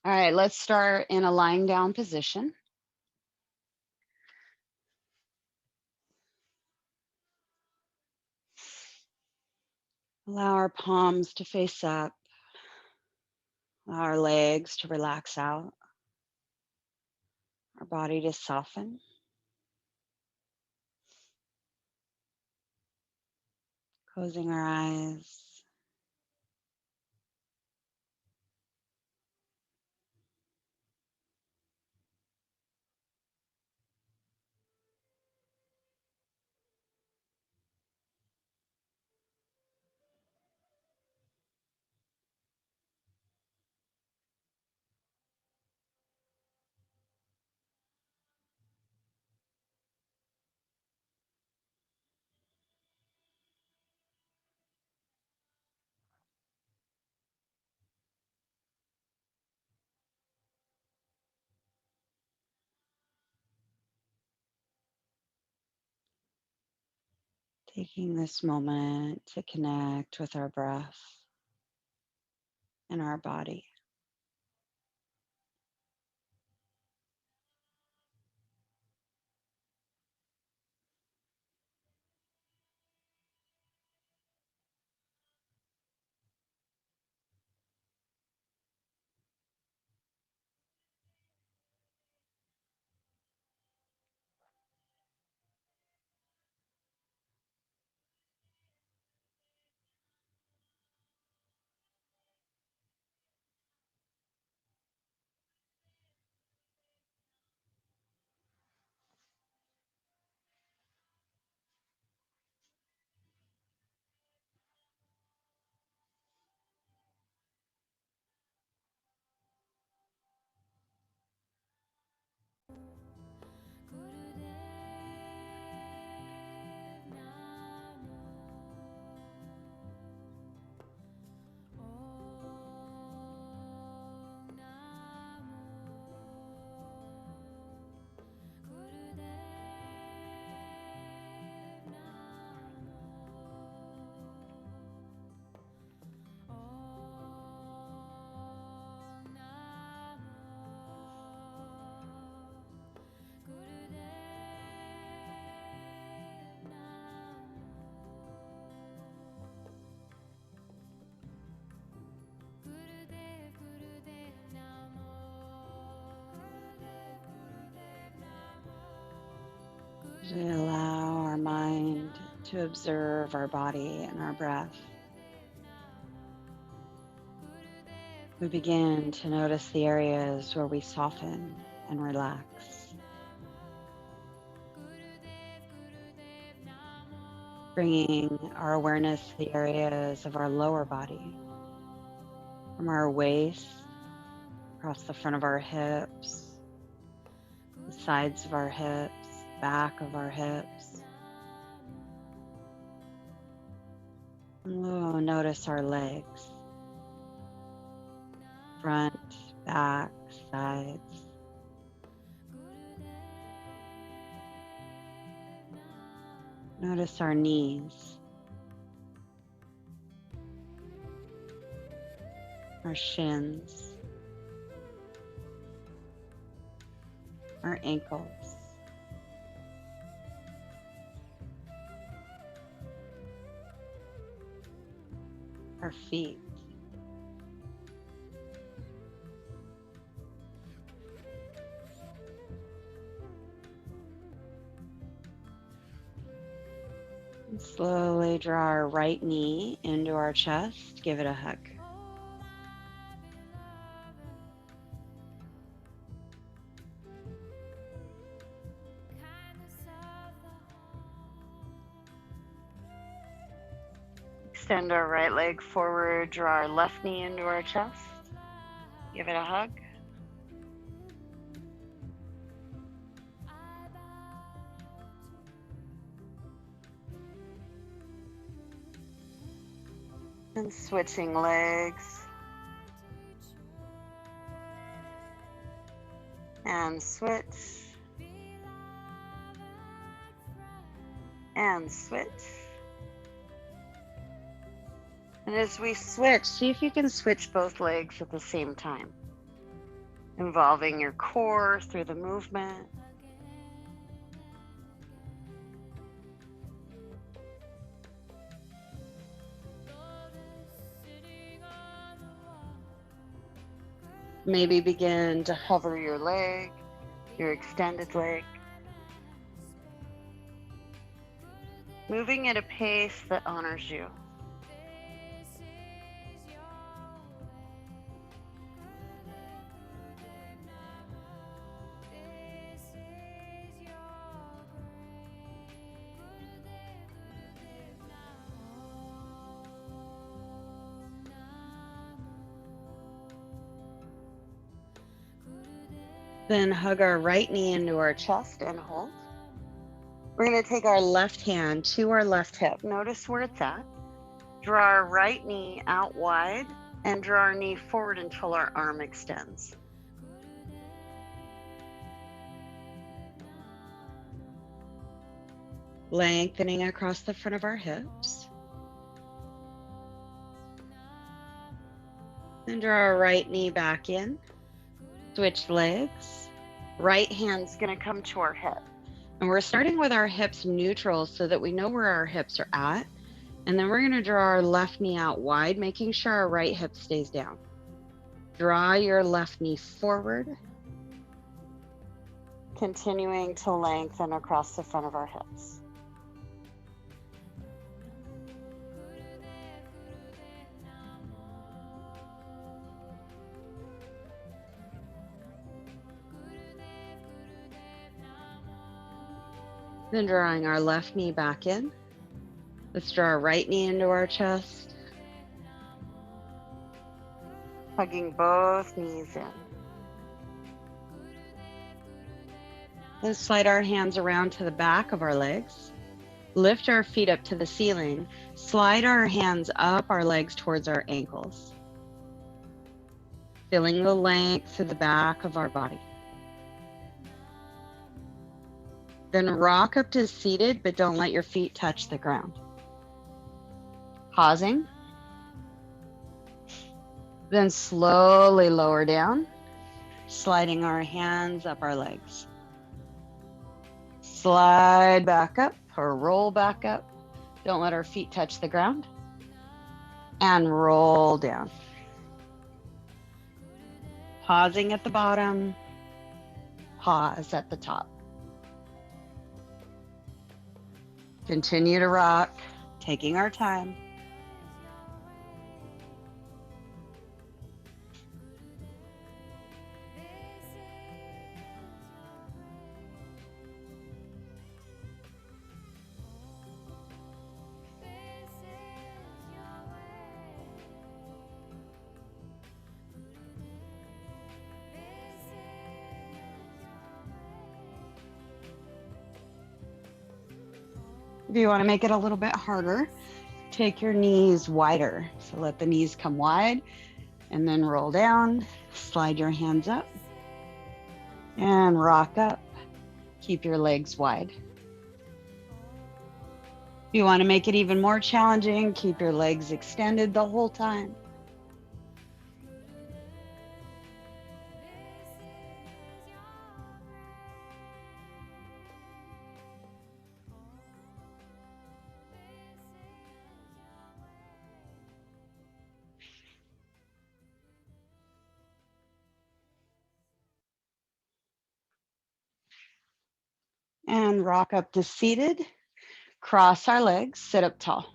All right, let's start in a lying down position. Allow our palms to face up, allow our legs to relax out, our body to soften. Closing our eyes. Taking this moment to connect with our breath and our body. We allow our mind to observe our body and our breath. We begin to notice the areas where we soften and relax, bringing our awareness to the areas of our lower body, from our waist, across the front of our hips, the sides of our hips, back of our hips. Oh, notice our legs, front, back, sides. Notice our knees, our shins, our ankles, our feet. And slowly draw our right knee into our chest. Give it a hug. Extend our right leg forward, draw our left knee into our chest. Give it a hug. And switching legs. And switch. And switch. And as we switch, see if you can switch both legs at the same time. involving your core through the movement. Maybe begin to hover your leg, your extended leg, moving at a pace that honors you. Then hug our right knee into our chest and hold. We're going to take our left hand to our left hip. Notice where it's at. Draw our right knee out wide and draw our knee forward until our arm extends. Lengthening across the front of our hips. Then draw our right knee back in. Switch legs. Right hand's going to come to our hip. And we're starting with our hips neutral so that we know where our hips are at. And then we're going to draw our left knee out wide, making sure our right hip stays down. Draw your left knee forward. Continuing to lengthen across the front of our hips. Then drawing our left knee back in. Let's draw our right knee into our chest. Hugging both knees in. Then slide our hands around to the back of our legs. Lift our feet up to the ceiling. Slide our hands up our legs towards our ankles. Feeling the length through the back of our body. Then rock up to seated, but don't let your feet touch the ground. Pausing. Then slowly lower down, sliding our hands up our legs. Slide back up or roll back up. Don't let our feet touch the ground. And roll down. Pausing at the bottom. Pause at the top. Continue to rock, taking our time. If you want to make it a little bit harder, take your knees wider. So let the knees come wide and then roll down, slide your hands up and rock up. Keep your legs wide. If you want to make it even more challenging, keep your legs extended the whole time. And rock up to seated. Cross our legs, sit up tall.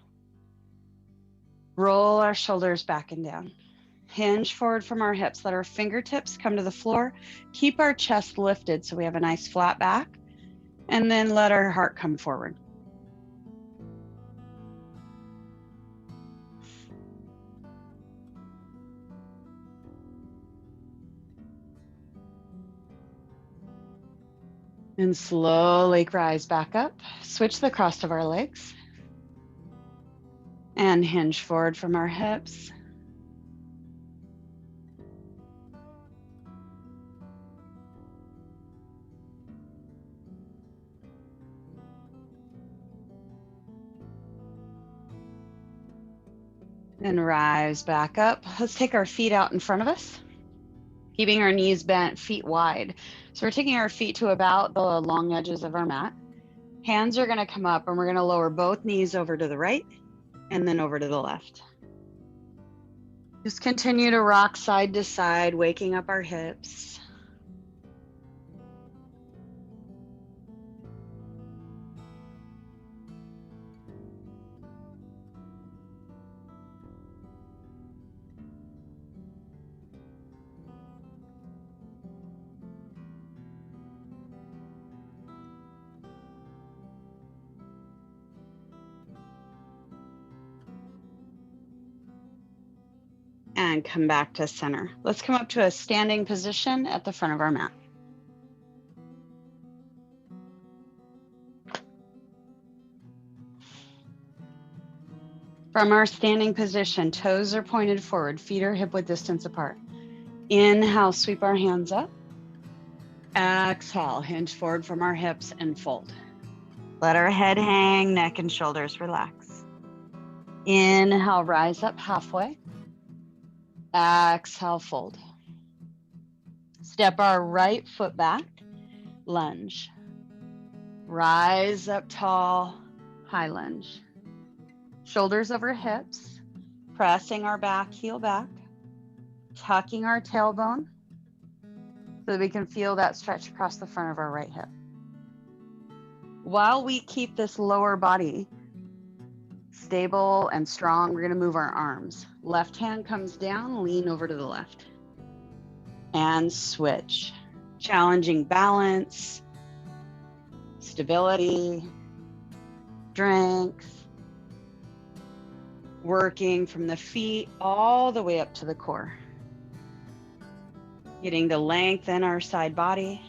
Roll our shoulders back and down. Hinge forward from our hips. Let our fingertips come to the floor. Keep our chest lifted so we have a nice flat back. And then let our heart come forward. And slowly rise back up. Switch the cross of our legs. And hinge forward from our hips. And rise back up. Let's take our feet out in front of us. Keeping our knees bent, feet wide. So we're taking our feet to about the long edges of our mat. Hands are going to come up and we're going to lower both knees over to the right and then over to the left. Just continue to rock side to side, waking up our hips. And come back to center. Let's come up to a standing position at the front of our mat. From our standing position, toes are pointed forward, feet are hip-width distance apart. Inhale, sweep our hands up. Exhale, hinge forward from our hips and fold. Let our head hang, neck and shoulders relax. Inhale, rise up halfway. Exhale, fold. Step our right foot back, lunge. Rise up tall, high lunge. Shoulders over hips, pressing our back heel back, tucking our tailbone so that we can feel that stretch across the front of our right hip. While we keep this lower body stable and strong, we're going to move our arms. Left hand comes down, lean over to the left. And switch. Challenging balance, stability, strength. Working from the feet all the way up to the core. Getting to lengthen our side body.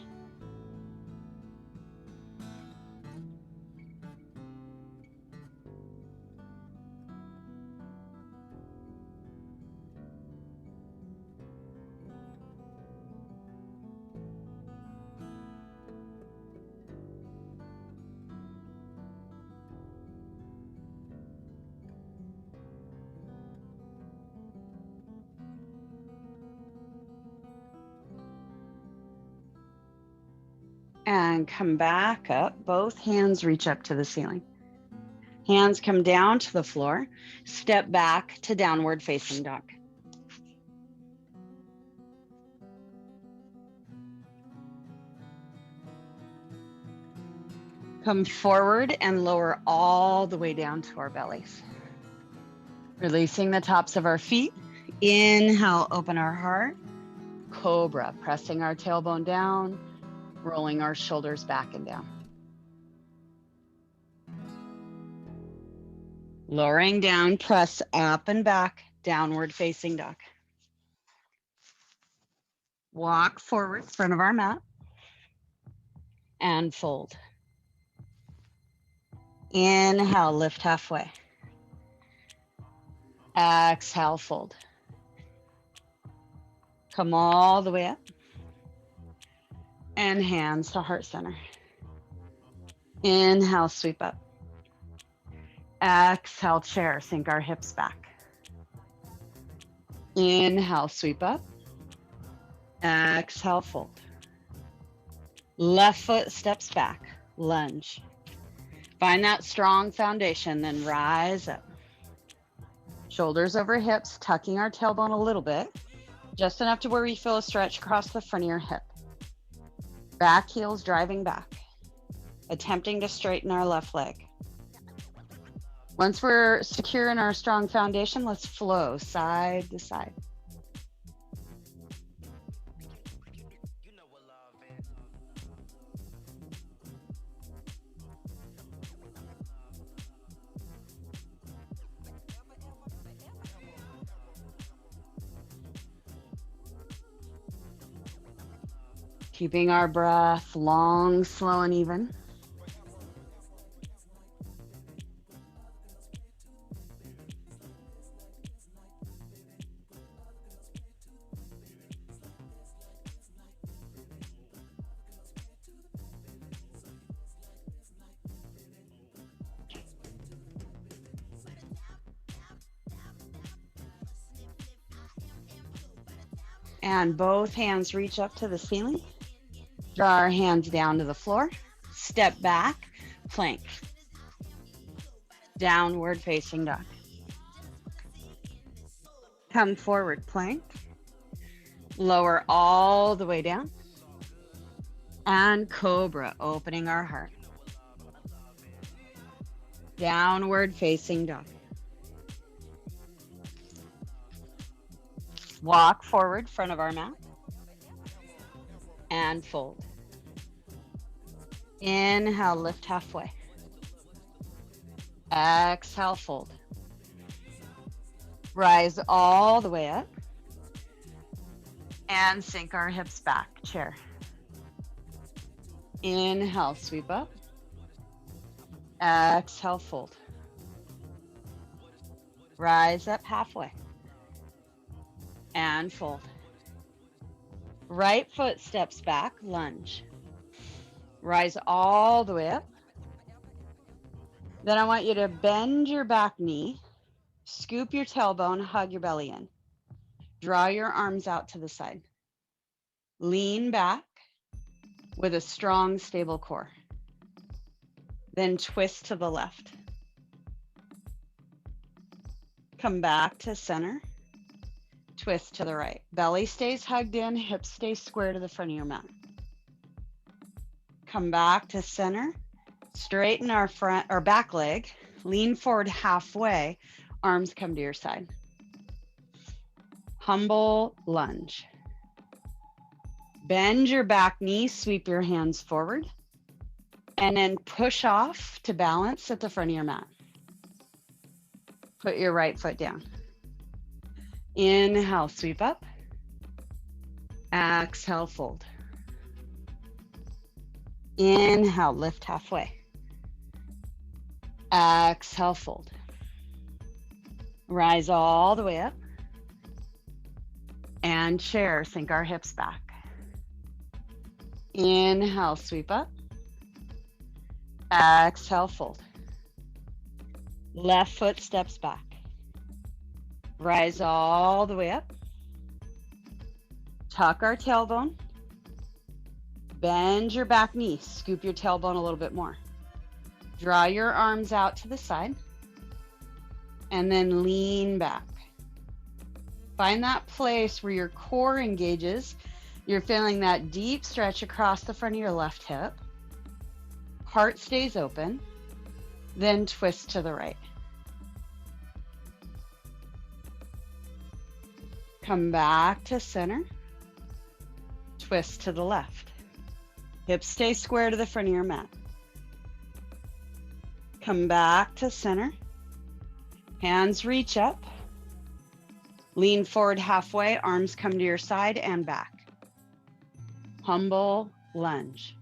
And come back up. Both hands reach up to the ceiling. Hands come down to the floor. Step back to downward facing dog. Come forward and lower all the way down to our bellies. Releasing the tops of our feet. Inhale, open our heart. Cobra, pressing our tailbone down. Rolling our shoulders back and down. Lowering down, press up and back, downward facing dog. Walk forward, front of our mat, and fold. Inhale, lift halfway. Exhale, fold. Come all the way up. And hands to heart center. Inhale, sweep up. Exhale, chair, sink our hips back. Inhale, sweep up. Exhale, fold. Left foot steps back, lunge. Find that strong foundation, then rise up. Shoulders over hips, tucking our tailbone a little bit, just enough to where we feel a stretch across the front of your hip. Back heels driving back, attempting to straighten our left leg. Once we're secure in our strong foundation, let's flow side to side. Keeping our breath long, slow, and even. And both hands reach up to the ceiling. Draw our hands down to the floor. Step back, plank. Downward facing dog. Come forward, plank. Lower all the way down. And cobra, opening our heart. Downward facing dog. Walk forward, front of our mat. And fold. Inhale, lift halfway. Exhale, fold. Rise all the way up. And sink our hips back, chair. Inhale, sweep up. Exhale, fold. Rise up halfway. And fold. Right foot steps back, lunge. Rise all the way up. Then I want you to bend your back knee, scoop your tailbone, hug your belly in. Draw your arms out to the side. Lean back with a strong, stable core. Then twist to the left. Come back to center. Twist to the right. Belly stays hugged in, hips stay square to the front of your mat. Come back to center. Straighten our front or back leg. Lean forward halfway. Arms come to your side. Humble lunge. Bend your back knee, sweep your hands forward. And then push off to balance at the front of your mat. Put your right foot down. Inhale, sweep up. Exhale, fold. Inhale, lift halfway. Exhale, fold. Rise all the way up. And chair, sink our hips back. Inhale, sweep up. Exhale, fold. Left foot steps back. Rise all the way up. Tuck our tailbone. Bend your back knee. Scoop your tailbone a little bit more. Draw your arms out to the side. And then lean back. Find that place where your core engages. You're feeling that deep stretch across the front of your left hip. Heart stays open. Then twist to the right. Come back to center. Twist to the left. Hips stay square to the front of your mat. Come back to center. Hands reach up. Lean forward halfway. Arms come to your side and back. Humble lunge.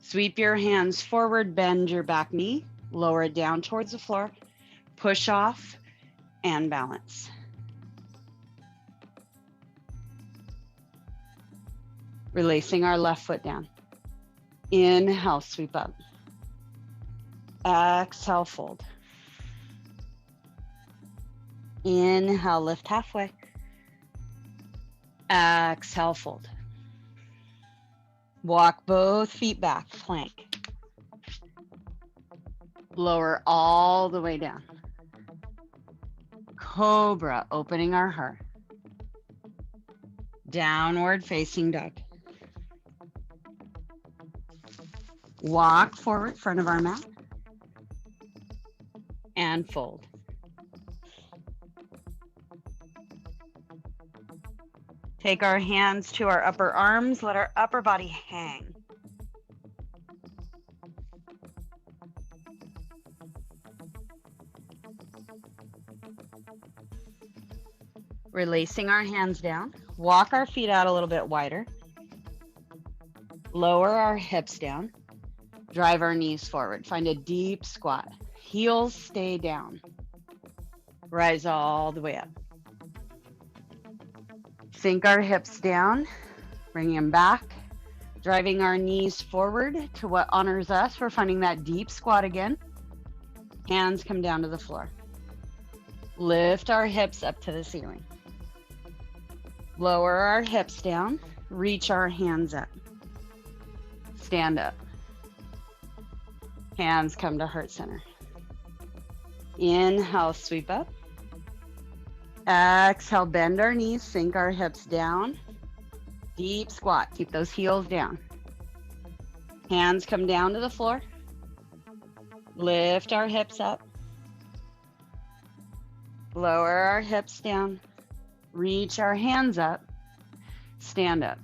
Sweep your hands forward. Bend your back knee. Lower it down towards the floor. Push off and balance. Releasing our left foot down. Inhale, sweep up. Exhale, fold. Inhale, lift halfway. Exhale, fold. Walk both feet back, plank. Lower all the way down. Cobra, opening our heart. Downward facing dog. Walk forward, front of our mat. And fold. Take our hands to our upper arms. Let our upper body hang. Releasing our hands down. Walk our feet out a little bit wider. Lower our hips down. Drive our knees forward. Find a deep squat. Heels stay down. Rise all the way up. Sink our hips down. Bring them back. Driving our knees forward to what honors us. We're finding that deep squat again. Hands come down to the floor. Lift our hips up to the ceiling. Lower our hips down, reach our hands up. Stand up. Hands come to heart center. Inhale, sweep up. Exhale, bend our knees, sink our hips down. Deep squat, keep those heels down. Hands come down to the floor. Lift our hips up. Lower our hips down. Reach our hands up. Stand up.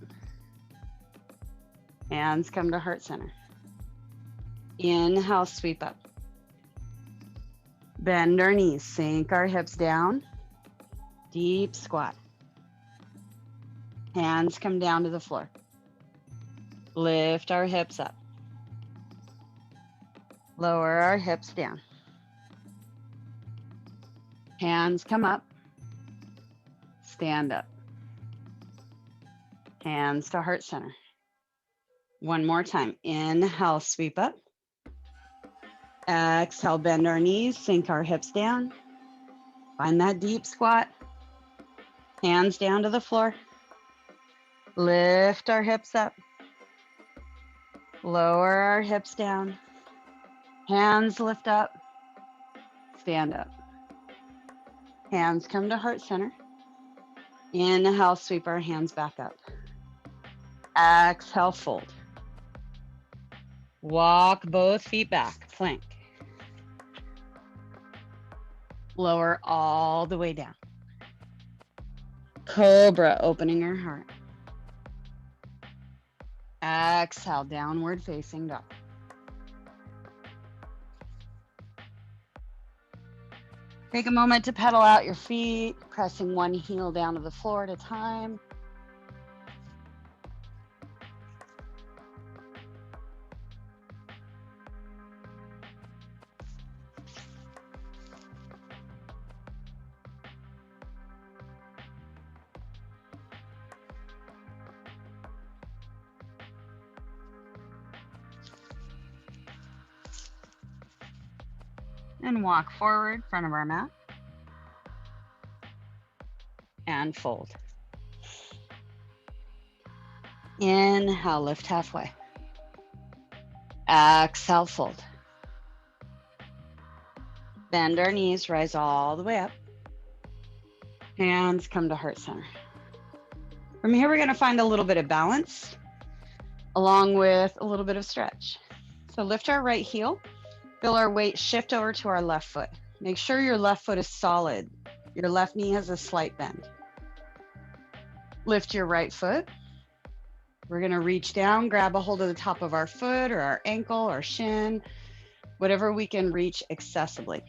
Hands come to heart center. Inhale, sweep up. Bend our knees, sink our hips down. Deep squat. Hands come down to the floor. Lift our hips up. Lower our hips down. Hands come up. Stand up. Hands to heart center. One more time. Inhale, sweep up. Exhale, bend our knees, sink our hips down. Find that deep squat. Hands down to the floor. Lift our hips up. Lower our hips down. Hands lift up. Stand up. Hands come to heart center. Inhale, sweep our hands back up. Exhale, fold. Walk both feet back, plank. Lower all the way down. Cobra, opening our heart. Exhale, downward facing dog. Take a moment to pedal out your feet, pressing one heel down to the floor at a time. And walk forward, front of our mat. And fold. Inhale, lift halfway. Exhale, fold. Bend our knees, rise all the way up. Hands come to heart center. From here, we're going to find a little bit of balance along with a little bit of stretch. So lift our right heel, feel our weight shift over to our left foot. Make sure your left foot is solid. Your left knee has a slight bend. Lift your right foot. We're going to reach down, grab a hold of the top of our foot or our ankle or shin, whatever we can reach accessibly.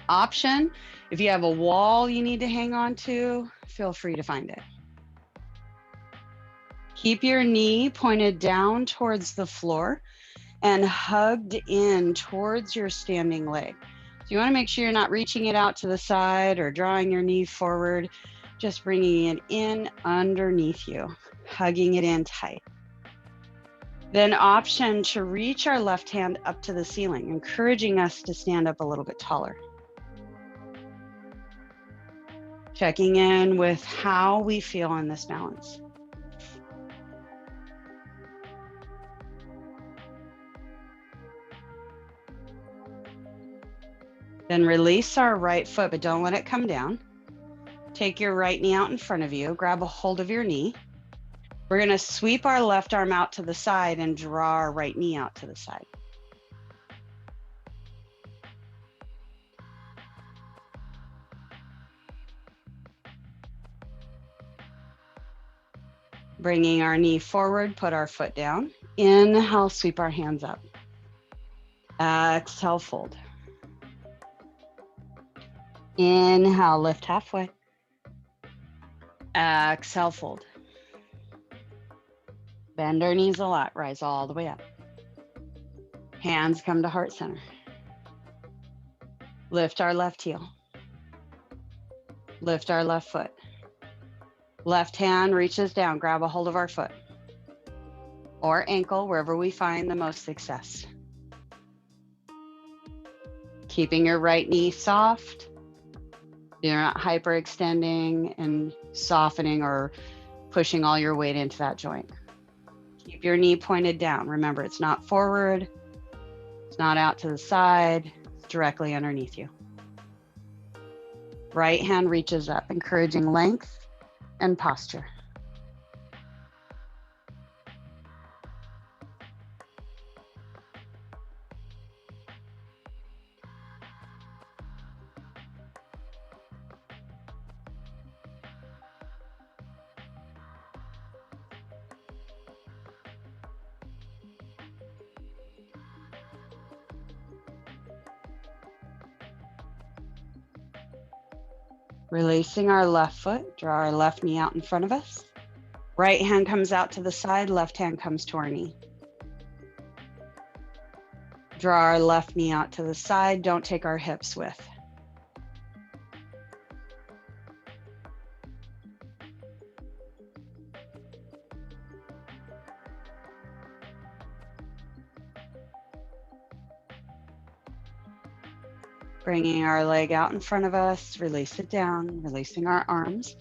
Option, if you have a wall you need to hang on to, feel free to find it. Keep your knee pointed down towards the floor and hugged in towards your standing leg. So you want to make sure you're not reaching it out to the side or drawing your knee forward, just bringing it in underneath you, hugging it in tight. Then option to reach our left hand up to the ceiling, encouraging us to stand up a little bit taller. Checking in with how we feel in this balance. Then release our right foot, but don't let it come down. Take your right knee out in front of you, grab a hold of your knee. We're going to sweep our left arm out to the side and draw our right knee out to the side. Bringing our knee forward, put our foot down. Inhale, sweep our hands up. Exhale, fold. Inhale, lift halfway. Exhale, fold. Bend our knees a lot, rise all the way up. Hands come to heart center. Lift our left heel. Lift our left foot. Left hand reaches down, grab a hold of our foot or ankle, wherever we find the most success. Keeping your right knee soft. You're not hyperextending and softening or pushing all your weight into that joint. Keep your knee pointed down. Remember, it's not forward, it's not out to the side, it's directly underneath you. Right hand reaches up, encouraging length and posture. Releasing our left foot, draw our left knee out in front of us. Right hand comes out to the side, left hand comes to our knee. Draw our left knee out to the side, don't take our hips with. Bringing our leg out in front of us, release it down, releasing our arms.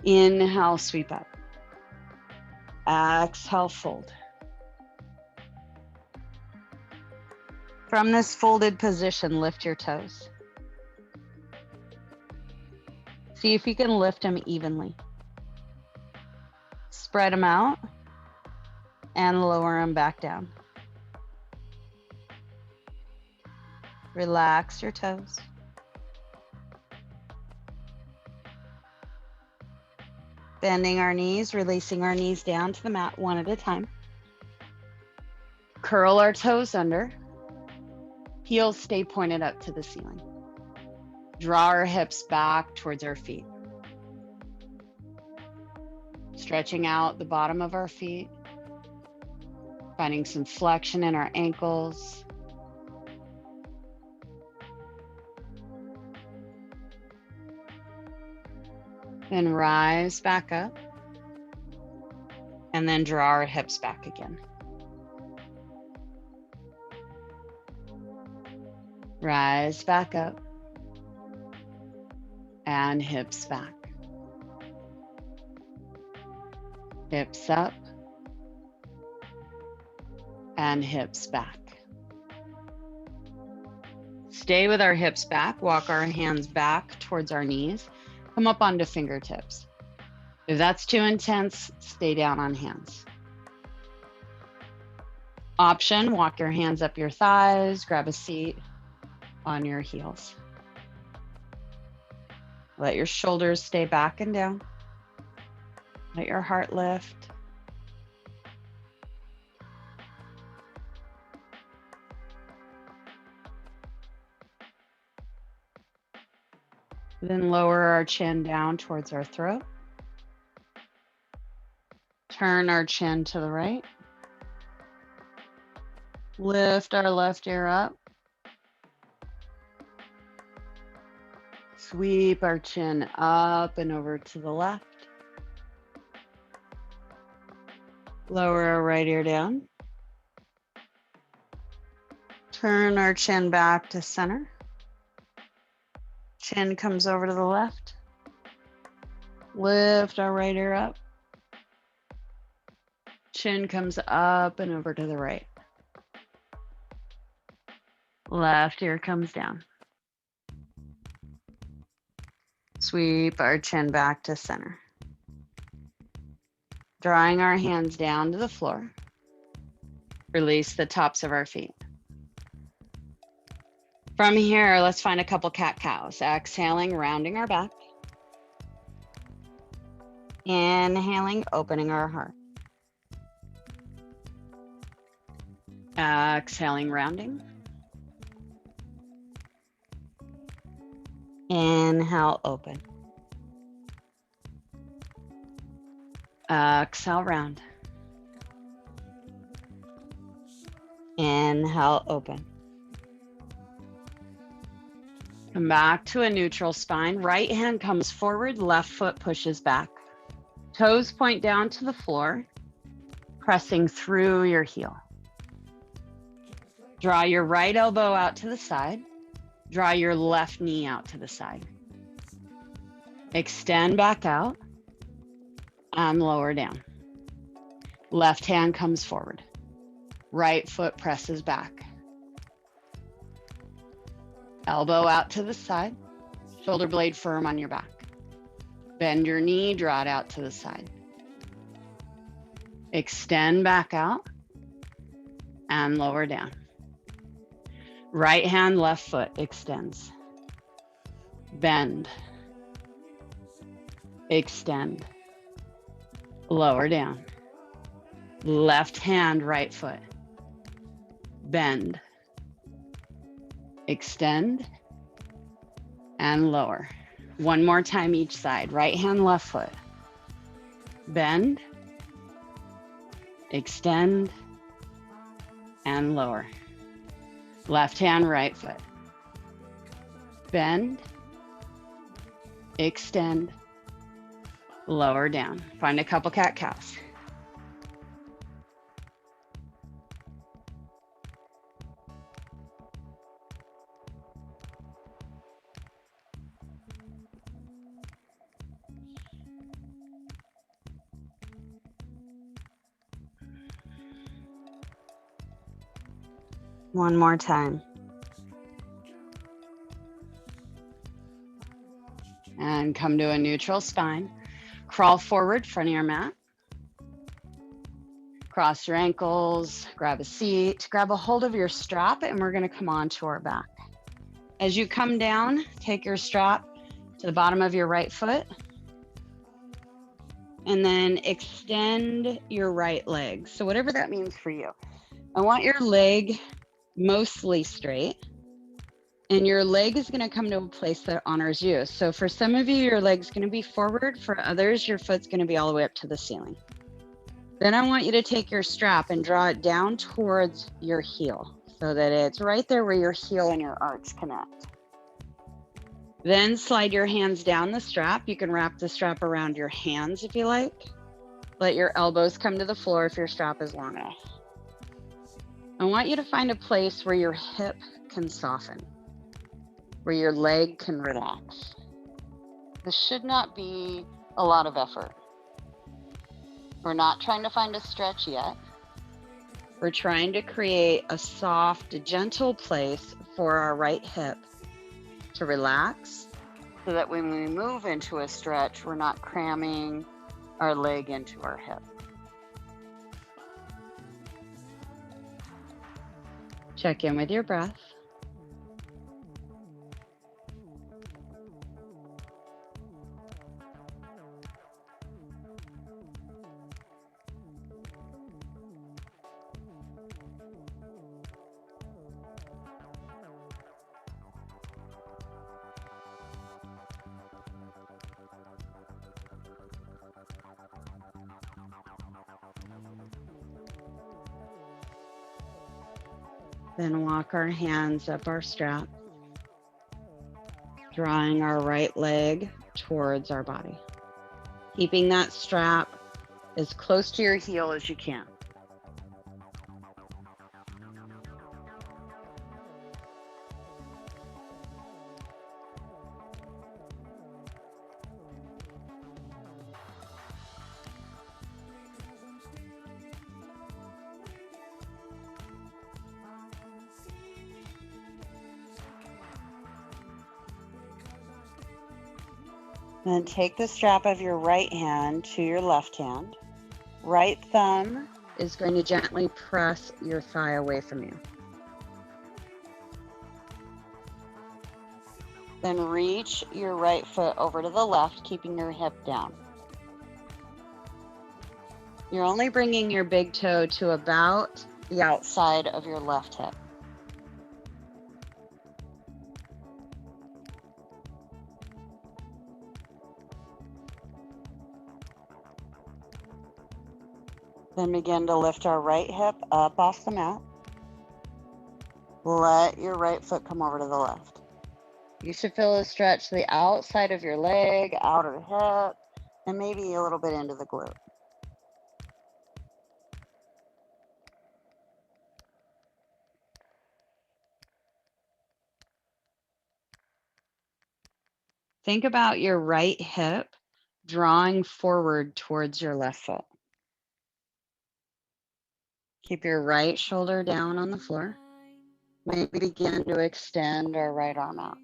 Inhale, sweep up. Exhale, fold. From this folded position, lift your toes. See if you can lift them evenly. Spread them out and lower them back down. Relax your toes. Bending our knees, releasing our knees down to the mat one at a time. Curl our toes under. Heels stay pointed up to the ceiling. Draw our hips back towards our feet. Stretching out the bottom of our feet. Finding some flexion in our ankles. Then rise back up. And then draw our hips back again. Rise back up. And hips back. Hips up. And hips back. Stay with our hips back. Walk our hands back towards our knees. Come up onto fingertips. If that's too intense, stay down on hands. Option, walk your hands up your thighs, grab a seat on your heels. Let your shoulders stay back and down. Let your heart lift. Then lower our chin down towards our throat. Turn our chin to the right. Lift our left ear up. Sweep our chin up and over to the left. Lower our right ear down. Turn our chin back to center. Chin comes over to the left. Lift our right ear up. Chin comes up and over to the right. Left ear comes down. Sweep our chin back to center. Drawing our hands down to the floor. Release the tops of our feet. From here, let's find a couple cat-cows. Exhaling, rounding our back. Inhaling, opening our heart. Exhaling, rounding. Inhale, open. Exhale, round. Inhale, open. Come back to a neutral spine. Right hand comes forward, left foot pushes back. Toes point down to the floor, pressing through your heel. Draw your right elbow out to the side. Draw your left knee out to the side. Extend back out and lower down. Left hand comes forward. Right foot presses back. Elbow out to the side. Shoulder blade firm on your back. Bend your knee, draw it out to the side. Extend back out and lower down. Right hand, left foot extends. Bend. Extend. Lower down. Left hand, right foot. Bend. Extend and lower. One more time each side. Right hand, left foot. Bend. Extend and lower. Left hand, right foot. Bend. Extend. Lower down. Find a couple cat-cows. One more time. And come to a neutral spine. Crawl forward, front of your mat. Cross your ankles, grab a seat, grab a hold of your strap, and we're gonna come onto our back. As you come down, take your strap to the bottom of your right foot, and then extend your right leg. So whatever that means for you. I want your leg mostly straight, and your leg is gonna come to a place that honors you. So for some of you, your leg's gonna be forward. For others, your foot's gonna be all the way up to the ceiling. Then I want you to take your strap and draw it down towards your heel so that it's right there where your heel and your arch connect. Then slide your hands down the strap. You can wrap the strap around your hands if you like. Let your elbows come to the floor if your strap is long enough. I want you to find a place where your hip can soften, where your leg can relax. This should not be a lot of effort. We're not trying to find a stretch yet. We're trying to create a soft, gentle place for our right hip to relax so that when we move into a stretch, we're not cramming our leg into our hip. Check in with your breath. Then walk our hands up our strap, drawing our right leg towards our body. Keeping that strap as close to your heel as you can. Then take the strap of your right hand to your left hand. Right thumb is going to gently press your thigh away from you. Then reach your right foot over to the left, keeping your hip down. You're only bringing your big toe to about the outside of your left hip. Then begin to lift our right hip up off the mat. Let your right foot come over to the left. You should feel a stretch to the outside of your leg, outer hip, and maybe a little bit into the glute. Think about your right hip drawing forward towards your left foot. Keep your right shoulder down on the floor. Maybe begin to extend our right arm out.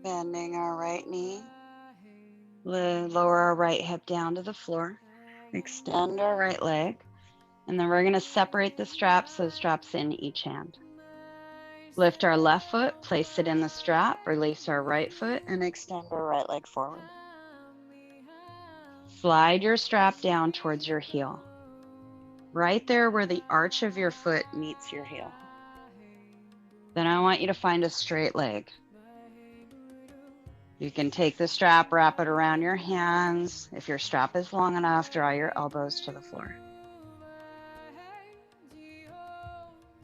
Bending our right knee. Lower our right hip down to the floor. Extend our right leg. And then we're going to separate the straps, so straps in each hand. Lift our left foot, place it in the strap, release our right foot, and extend our right leg forward. Slide your strap down towards your heel. Right there where the arch of your foot meets your heel. Then I want you to find a straight leg. You can take the strap, wrap it around your hands. If your strap is long enough, draw your elbows to the floor.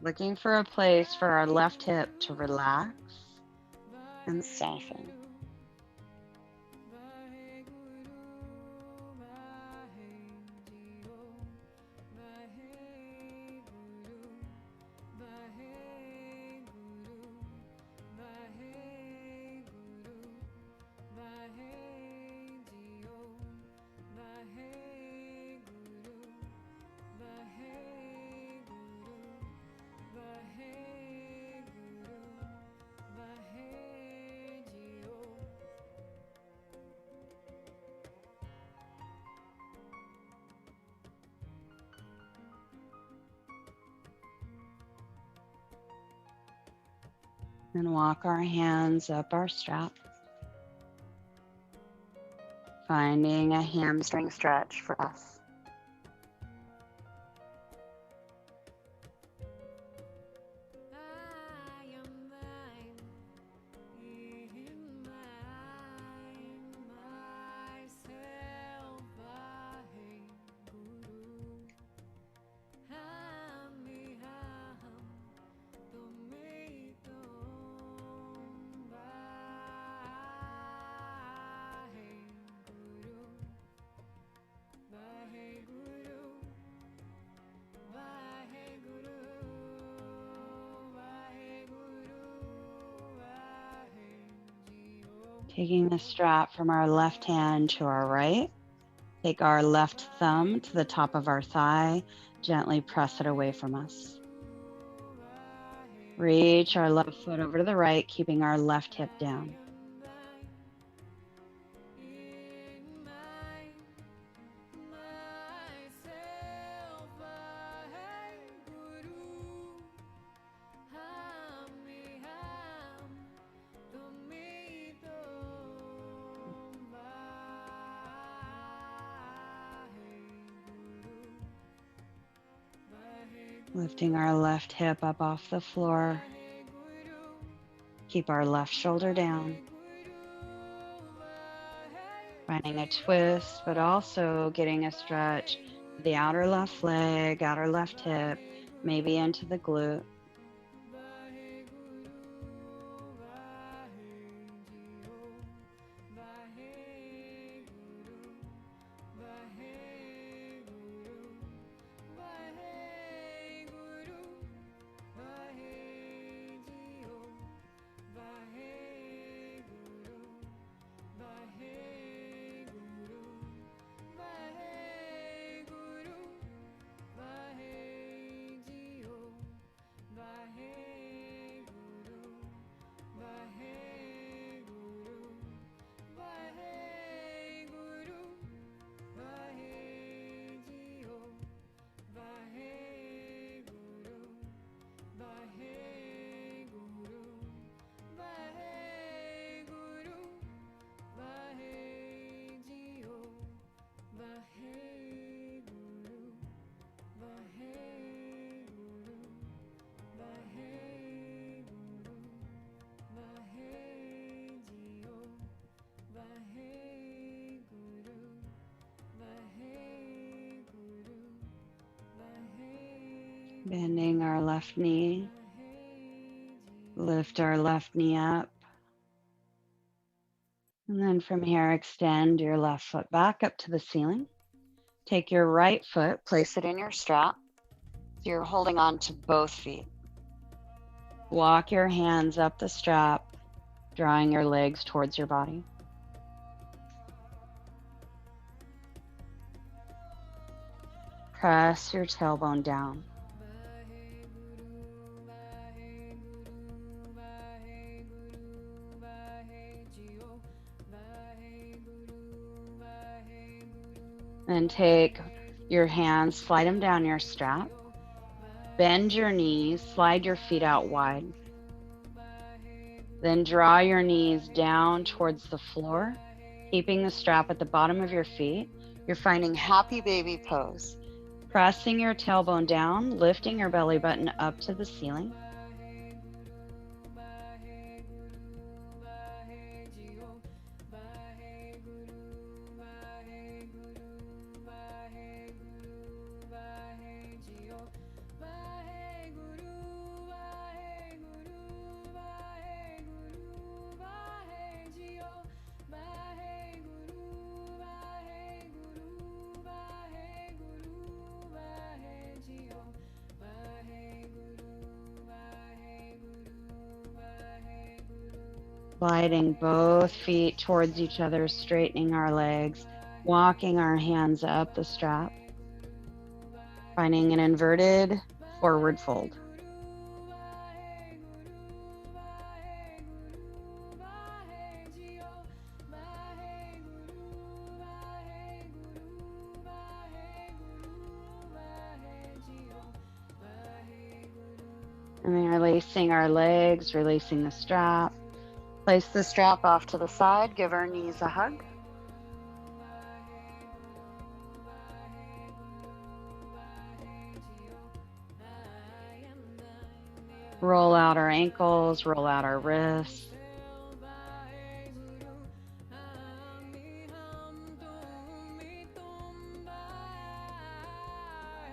Looking for a place for our left hip to relax and soften. And walk our hands up our strap, finding a hamstring stretch for us. Taking the strap from our left hand to our right, take our left thumb to the top of our thigh, gently press it away from us. Reach our left foot over to the right, keeping our left hip down. Lifting our left hip up off the floor. Keep our left shoulder down. Finding a twist, but also getting a stretch to the outer left leg, outer left hip, maybe into the glute. Bending our left knee. Lift our left knee up. And then from here, extend your left foot back up to the ceiling. Take your right foot, place it in your strap. So you're holding on to both feet. Walk your hands up the strap, drawing your legs towards your body. Press your tailbone down. And take your hands, slide them down your strap. Bend your knees, slide your feet out wide. Then draw your knees down towards the floor, keeping the strap at the bottom of your feet. You're finding happy baby pose. Pressing your tailbone down, lifting your belly button up to the ceiling. Sliding both feet towards each other, straightening our legs, walking our hands up the strap, finding an inverted forward fold. And then releasing our legs, releasing the strap. Place the strap off to the side, give our knees a hug. Roll out our ankles, roll out our wrists.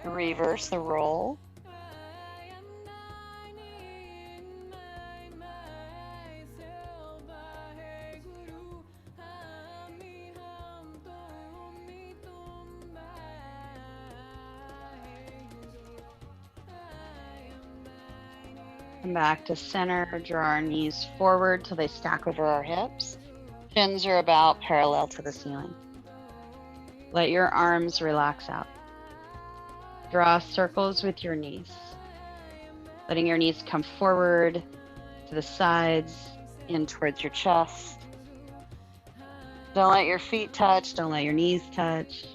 Reverse the roll. Come back to center, draw our knees forward till they stack over our hips. Shins are about parallel to the ceiling. Let your arms relax out. Draw circles with your knees. Letting your knees come forward to the sides, in towards your chest. Don't let your feet touch, don't let your knees touch.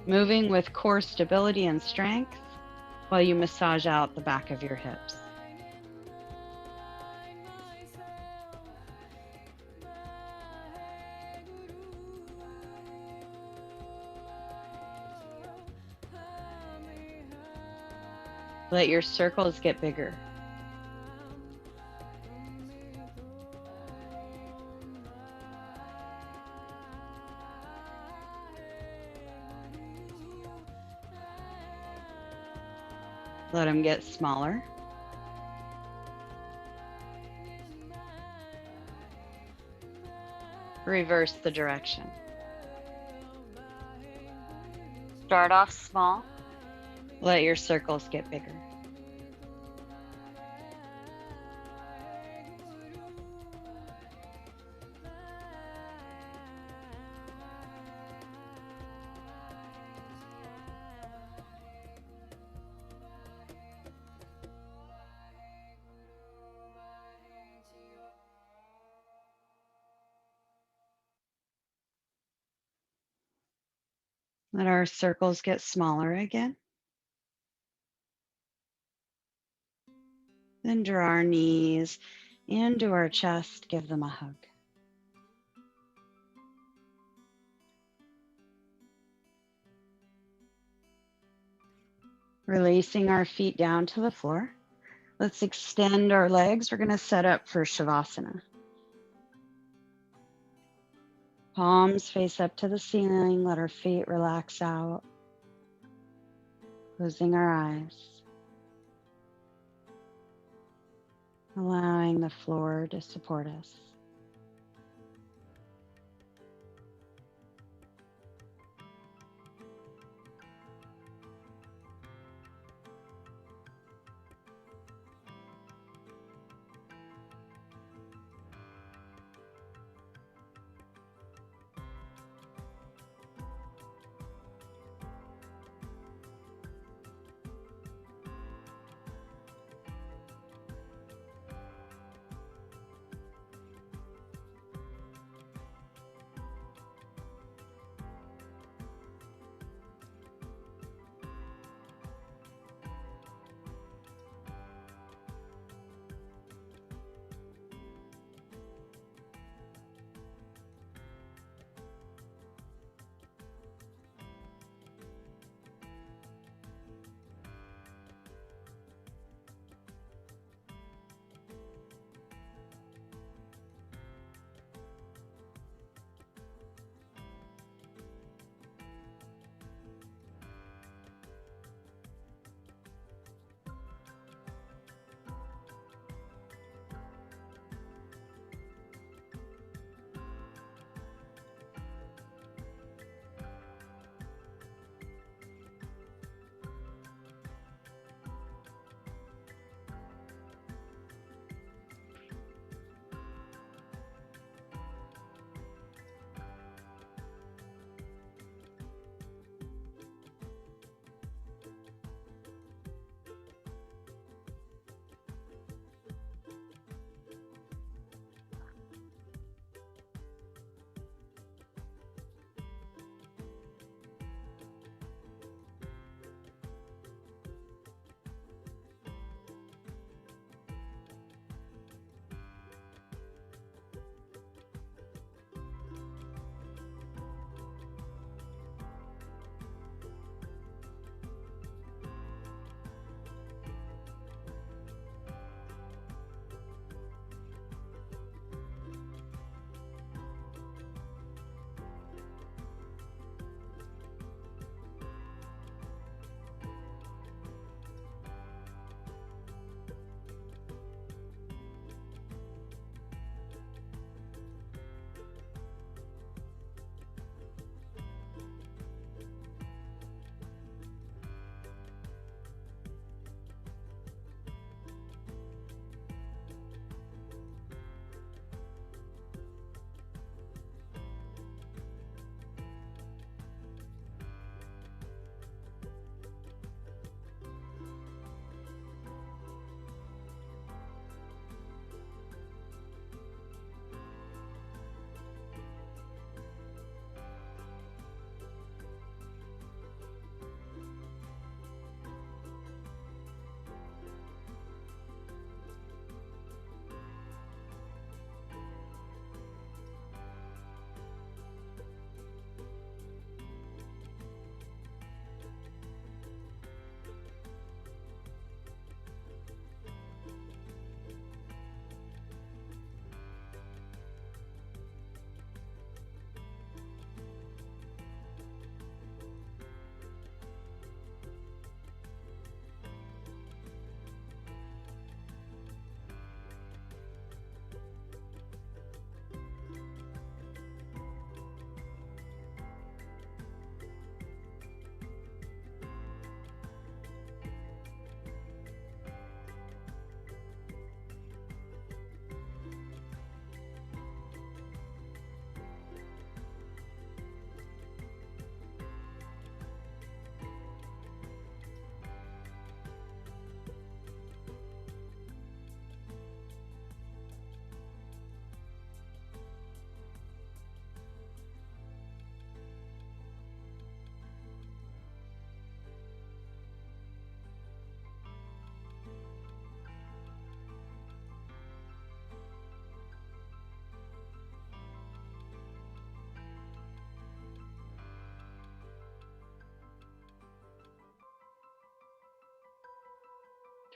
Moving with core stability and strength while you massage out the back of your hips. Let your circles get bigger. Let them get smaller. Reverse the direction. Start off small. Let your circles get bigger. Let our circles get smaller again. Then draw our knees into our chest, give them a hug. Releasing our feet down to the floor. Let's extend our legs. We're going to set up for Shavasana. Palms face up to the ceiling. Let our feet relax out. Closing our eyes, allowing the floor to support us.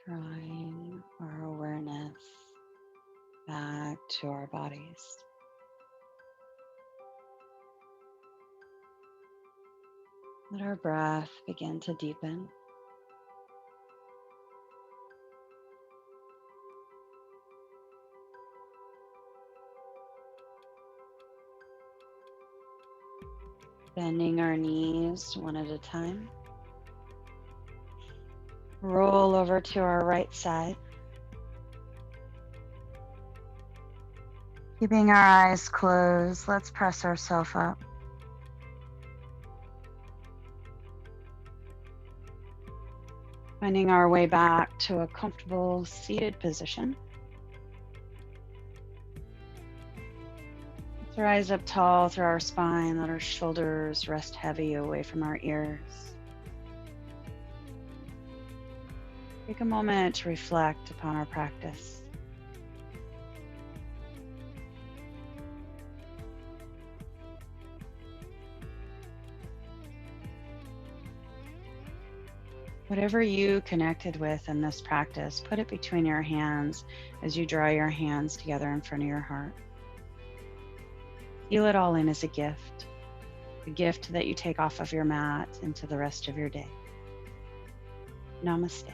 Drawing our awareness back to our bodies. Let our breath begin to deepen. Bending our knees one at a time. Roll over to our right side. Keeping our eyes closed, let's press ourselves up. Finding our way back to a comfortable seated position. Let's rise up tall through our spine. Let our shoulders rest heavy away from our ears. Take a moment to reflect upon our practice. Whatever you connected with in this practice, put it between your hands as you draw your hands together in front of your heart. Feel it all in as a gift that you take off of your mat into the rest of your day. Namaste.